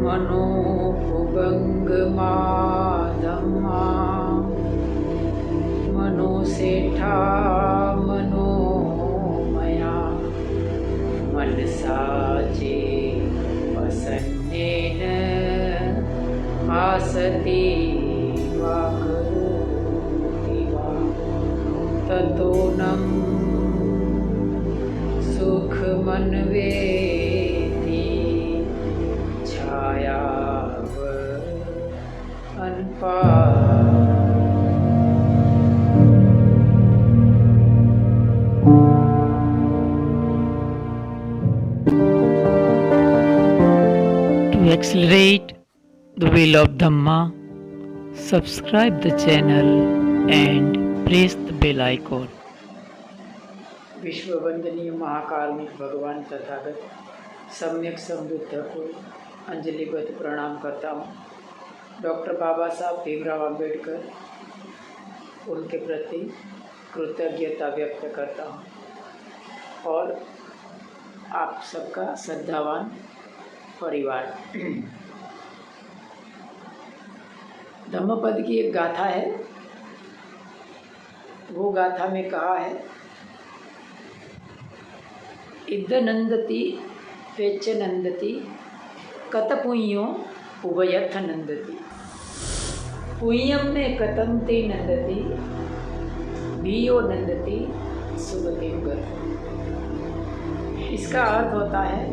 मनोभुभंगमा धम्मा मनोसेठा मनोमया मनसाचे वसन्नेन आसति वा करोति वा ततोऽनं सुखमन्वेति छायाव अनपा। To accelerate the wheel of Dhamma, subscribe the channel and press the bell icon. विश्व वंदनीय महाकारुणिक भगवान तथागत सम्यक समृद्ध को अंजलिबद्ध प्रणाम करता हूँ। डॉक्टर बाबा साहब भीमराव अंबेडकर, उनके प्रति कृतज्ञता व्यक्त करता हूँ और आप सबका श्रद्धावान परिवार। धम्मपद की एक गाथा है, वो गाथा में कहा है, इद्ध नंदति पेच नंदति कत पुण्यो उभयथ नंदति। पुण्यम में कतम ते नंदति भीयो नंदति सुगति गति। इसका अर्थ होता है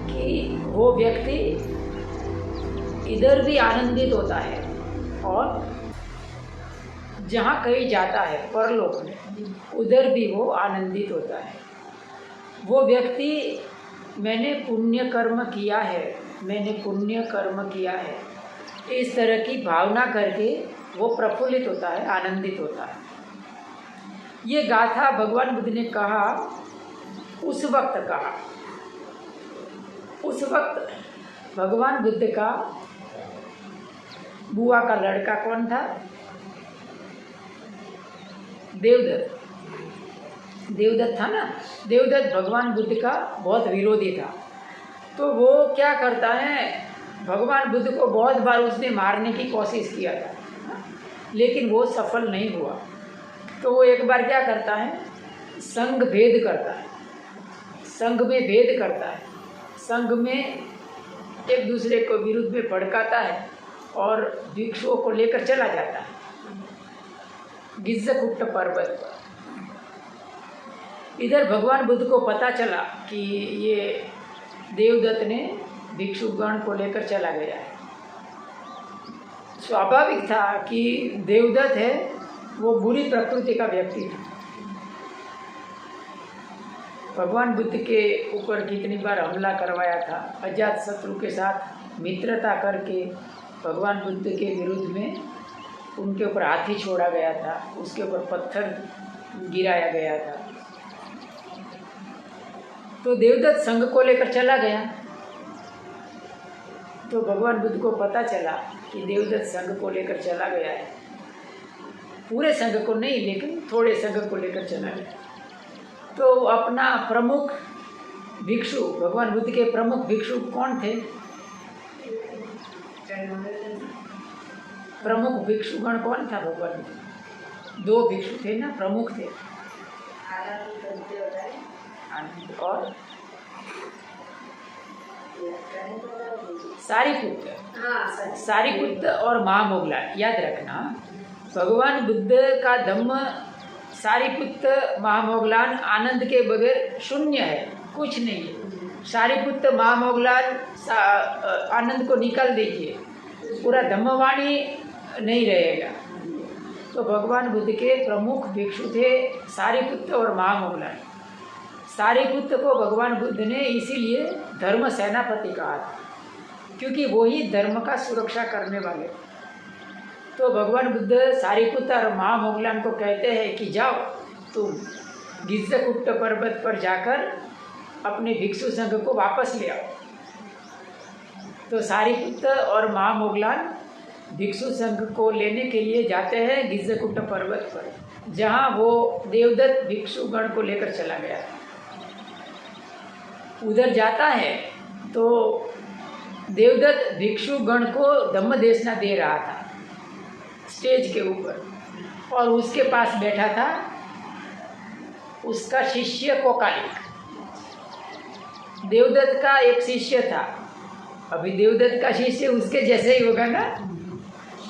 कि वो व्यक्ति इधर भी आनंदित होता है और जहाँ कहीं जाता है परलोक में उधर भी वो आनंदित होता है। वो व्यक्ति मैंने पुण्य कर्म किया है, मैंने पुण्य कर्म किया है, इस तरह की भावना करके वो प्रफुल्लित होता है, आनंदित होता है। ये गाथा भगवान बुद्ध ने कहा, उस वक्त कहा। उस वक्त भगवान बुद्ध का बुआ का लड़का कौन था? देवदत्त। देवदत्त था ना। देवदत्त भगवान बुद्ध का बहुत विरोधी था। तो वो क्या करता है, भगवान बुद्ध को बहुत बार उसने मारने की कोशिश किया था, लेकिन वो सफल नहीं हुआ। तो वो एक बार क्या करता है, संघ भेद करता है, संघ में भेद करता है, संघ में एक दूसरे को विरुद्ध में भड़काता है और भिक्षुओं को लेकर चला जाता है गिज्जकुट्ट पर्वत पर। इधर भगवान बुद्ध को पता चला कि ये देवदत्त ने भिक्षुगण को लेकर चला गया है। स्वाभाविक था कि देवदत्त है वो बुरी प्रकृति का व्यक्ति था। भगवान बुद्ध के ऊपर कितनी बार हमला करवाया था, अजात शत्रु के साथ मित्रता करके भगवान बुद्ध के विरुद्ध में उनके ऊपर हाथी छोड़ा गया था, उसके ऊपर पत्थर गिराया गया था। तो देवदत्त संघ को लेकर चला गया। तो भगवान बुद्ध को पता चला कि देवदत्त संघ को लेकर चला गया है, पूरे संघ को नहीं लेकिन थोड़े संघ को लेकर चला गया। तो अपना प्रमुख भिक्षु, भगवान बुद्ध के प्रमुख भिक्षु कौन थे? प्रमुख भिक्षुगण कौन था भगवान बुद्ध? दो भिक्षु थे ना, प्रमुख थे, और सारिपुत्र। सारिपुत्र और महामोगलान। याद रखना, भगवान बुद्ध का धम्म सारिपुत्र महामोगलान आनंद के बगैर शून्य है, कुछ नहीं है। सारिपुत्र महामोगलान आनंद को निकाल दीजिए, पूरा धम्मवाणी नहीं रहेगा। तो भगवान बुद्ध के प्रमुख भिक्षु थे सारिपुत्र और महामोगलान। सारिपुत्र को भगवान बुद्ध ने इसीलिए धर्म सेनापति कहा था, क्योंकि वो ही धर्म का सुरक्षा करने वाले। तो भगवान बुद्ध सारिपुत्र और महामोगलान को कहते हैं कि जाओ तुम गिज्जकुट्ट पर्वत पर जाकर अपने भिक्षु संघ को वापस ले आओ। तो सारिपुत्र और महामोगलान भिक्षु संघ को लेने के लिए जाते हैं गिज्जकुट्ट पर्वत पर, जहाँ वो देवदत्त भिक्षुगण को लेकर चला गया। उधर जाता है तो देवदत्त भिक्षु गण को धम्म देशना दे रहा था स्टेज के ऊपर, और उसके पास बैठा था उसका शिष्य कोकालिक। देवदत्त का एक शिष्य था, अभी देवदत्त का शिष्य उसके जैसे ही होगा ना,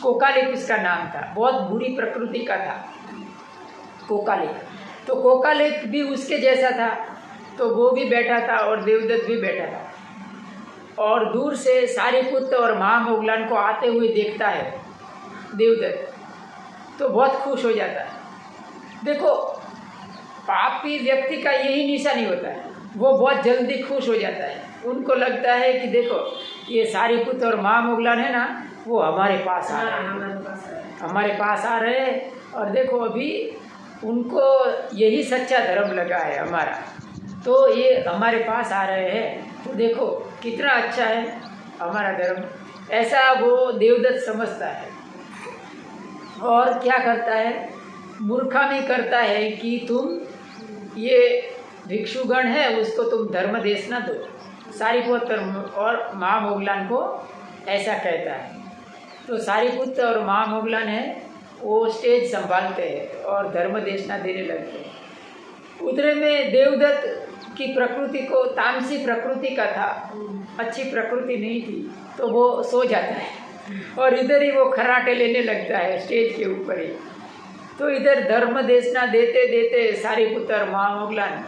कोकालिक उसका नाम था, बहुत बुरी प्रकृति का था कोकालिक। तो कोकालिक भी उसके जैसा था, तो वो भी बैठा था और देवदत्त भी बैठा था। और दूर से सारीपुत्र और महामोगलान को आते हुए देखता है देवदत्त, तो बहुत खुश हो जाता है। देखो, पापी व्यक्ति का यही निशानी होता है, वो बहुत जल्दी खुश हो जाता है। उनको लगता है कि देखो ये सारीपुत्र और महामोगलान है ना, वो हमारे पास आ रहे हैं, हमारे पास आ रहे हैं, और देखो अभी उनको यही सच्चा धर्म लगा है हमारा, तो ये हमारे पास आ रहे हैं, तो देखो कितना अच्छा है हमारा धर्म। ऐसा वो देवदत्त समझता है, और क्या करता है, मूर्खामी करता है कि तुम ये भिक्षुगण है उसको तुम धर्म देशना दो। सारीपुत्र और महामोगलान को ऐसा कहता है। तो सारीपुत्र और महामोगलान है वो स्टेज संभालते हैं और धर्म देशना देने लगते हैं। उधर में देवदत्त की प्रकृति को तामसी प्रकृति का था, अच्छी प्रकृति नहीं थी, तो वो सो जाता है और इधर ही वो खर्राटे लेने लगता है स्टेज के ऊपर ही। तो इधर धर्म देशना देते देते सारीपुत्र और महामोगलान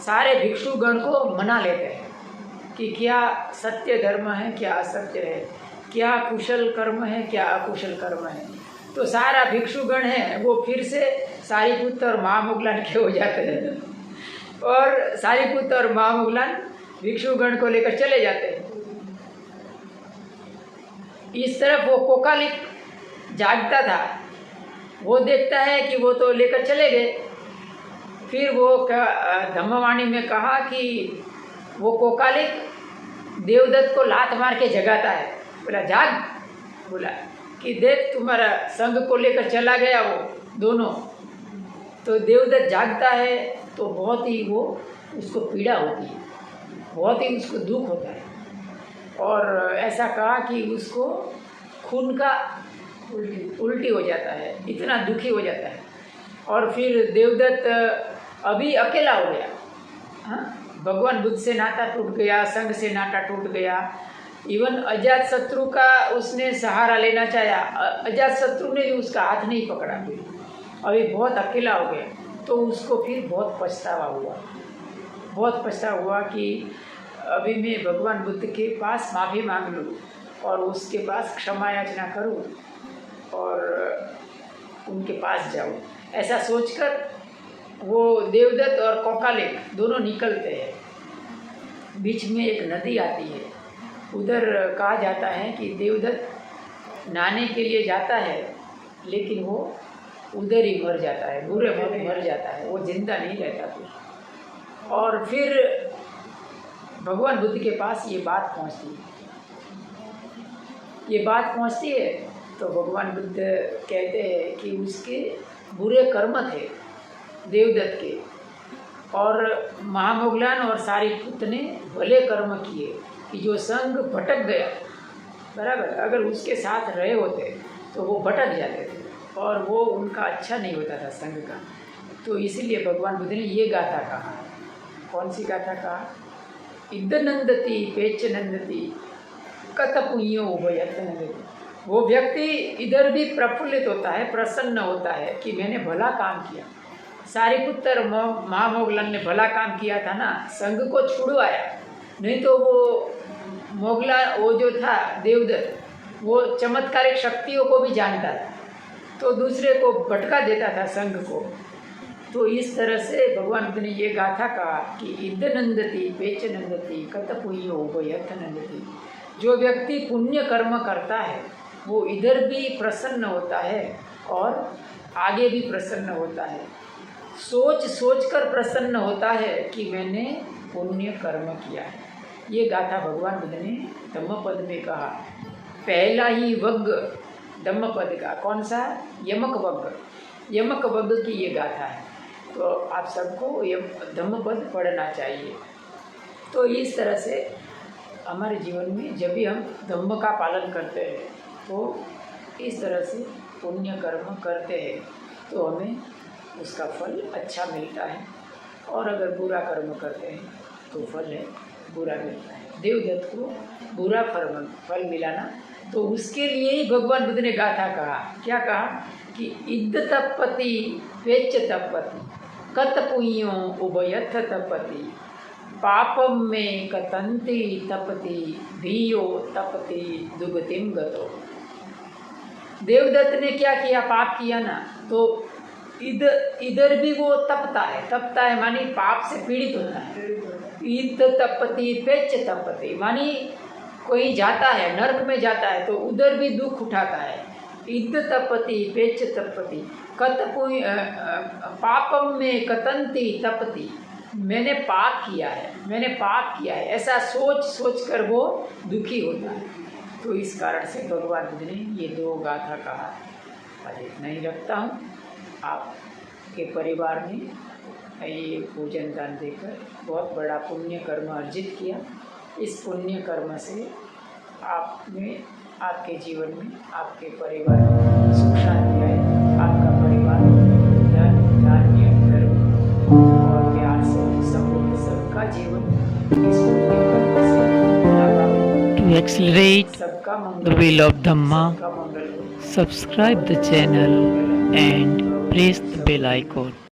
सारे भिक्षुगण को मना लेते हैं कि क्या सत्य धर्म है, क्या असत्य है, क्या कुशल कर्म है, क्या अकुशल कर्म है। तो सारा भिक्षुगण है वो फिर से सारीपुत्र और महामोगलान के हो जाते हैं, और सारीपुत्र और महामोगलान भिक्षुगण को लेकर चले जाते हैं। इस तरफ वो कोकालिक जागता था, वो देखता है कि वो तो लेकर चले गए। फिर वो धम्मवाणी में कहा कि वो कोकालिक देवदत्त को लात मार के जगाता है, बोला जाग, बोला कि देख तुम्हारा संग को लेकर चला गया वो दोनों। तो देवदत्त जागता है तो बहुत ही वो उसको पीड़ा होती है, बहुत ही उसको दुख होता है, और ऐसा कहा कि उसको खून का उल्टी हो जाता है, इतना दुखी हो जाता है। और फिर देवदत्त अभी अकेला हो गया, हाँ, भगवान बुद्ध से नाता टूट गया, संघ से नाता टूट गया, इवन अजात शत्रु का उसने सहारा लेना चाहा, अजात शत्रु ने भी उसका हाथ नहीं पकड़ा, अभी बहुत अकेला हो गया। तो उसको फिर बहुत पछतावा हुआ, बहुत पछतावा हुआ कि अभी मैं भगवान बुद्ध के पास माफ़ी मांग लूँ और उसके पास क्षमा याचना करूँ और उनके पास जाऊँ। ऐसा सोचकर वो देवदत्त और कोकालिक दोनों निकलते हैं। बीच में एक नदी आती है, उधर कहा जाता है कि देवदत्त नहाने के लिए जाता है, लेकिन वो उधर ही मर जाता है, बुरे मर जाता है, वो जिंदा नहीं रहता फिर। और फिर भगवान बुद्ध के पास ये बात पहुंचती है, तो भगवान बुद्ध कहते हैं कि उसके बुरे कर्म थे देवदत्त के, और महामोगलान और सारीपुत्र ने भले कर्म किए कि जो संघ भटक गया, बराबर, अगर उसके साथ रहे होते तो वो भटक जाते थे और वो उनका अच्छा नहीं होता था संघ का। तो इसीलिए भगवान बुद्ध ने ये गाथा कहा। कौन सी गाथा कहा? इद्दनंदति पेचनंदति कतपुण्यो उभयत्नंदति। वो व्यक्ति इधर भी प्रफुल्लित होता है, प्रसन्न होता है कि मैंने भला काम किया। सारीपुत्र महामोगलान ने भला काम किया था ना, संघ को छुड़वाया, नहीं तो वो जो था देवदत्त, वो चमत्कारिक शक्तियों को भी जानता था, तो दूसरे को भटका देता था संघ को। तो इस तरह से भगवान बुद्ध ने ये गाथा कहा कि इद्दनंदति पेचनंदति कतपुण्यो उभयत्नंदति। जो व्यक्ति पुण्य कर्म करता है वो इधर भी प्रसन्न होता है और आगे भी प्रसन्न होता है, सोच कर प्रसन्न होता है कि मैंने पुण्य कर्म किया है। ये गाथा भगवान बुद्ध ने धम्मपद में कहा। पहला ही वग्ग धम्मपद का, कौन सा? यमक वग्ग की ये गाथा है। तो आप सबको ये धम्मपद पढ़ना चाहिए। तो इस तरह से हमारे जीवन में जब भी हम धम्म का पालन करते हैं तो इस तरह से पुण्य कर्म करते हैं तो हमें उसका फल अच्छा मिलता है, और अगर बुरा कर्म करते हैं तो फल है बुरा मिलता है। देवदत्त को बुरा फल मिला ना, तो उसके लिए ही भगवान बुद्ध ने गाथा कहा। क्या कहा कि इद्ध तपति वेच्च तपति कत पुण्यो उभयथ तपति पापम में कतंति तपति धीयो तपति दुगतिम गतो। देवदत्त ने क्या किया, पाप किया ना, तो इधर भी वो तपता है मानी पाप से पीड़ित होता है। इद्ध तपति पेच तपति मानी कोई जाता है नरक में जाता है तो उधर भी दुख उठाता है। इद्ध तपति पेच तपति कत पापम में कतंति तपति, मैंने पाप किया है ऐसा सोच कर वो दुखी होता है। तो इस कारण से भगवान बुद्ध ने ये 2 गाथा कहा। आज इतना ही रखता हूँ। आपके परिवार ने ये पूजन दान देकर बहुत बड़ा पुण्य कर्म अर्जित किया। इस पुण्य कर्म से आपने आपके जीवन में आपके परिवार में सुख शांति आए। आपका परिवार धन धान्य धर्म और प्यार से समृद्ध सबका जीवन इस पुण्य कर्म से लाभान्वित To accelerate सबका the Mangal wheel of Dhamma, सबका मंगल हो। subscribe the channel and press the bell icon.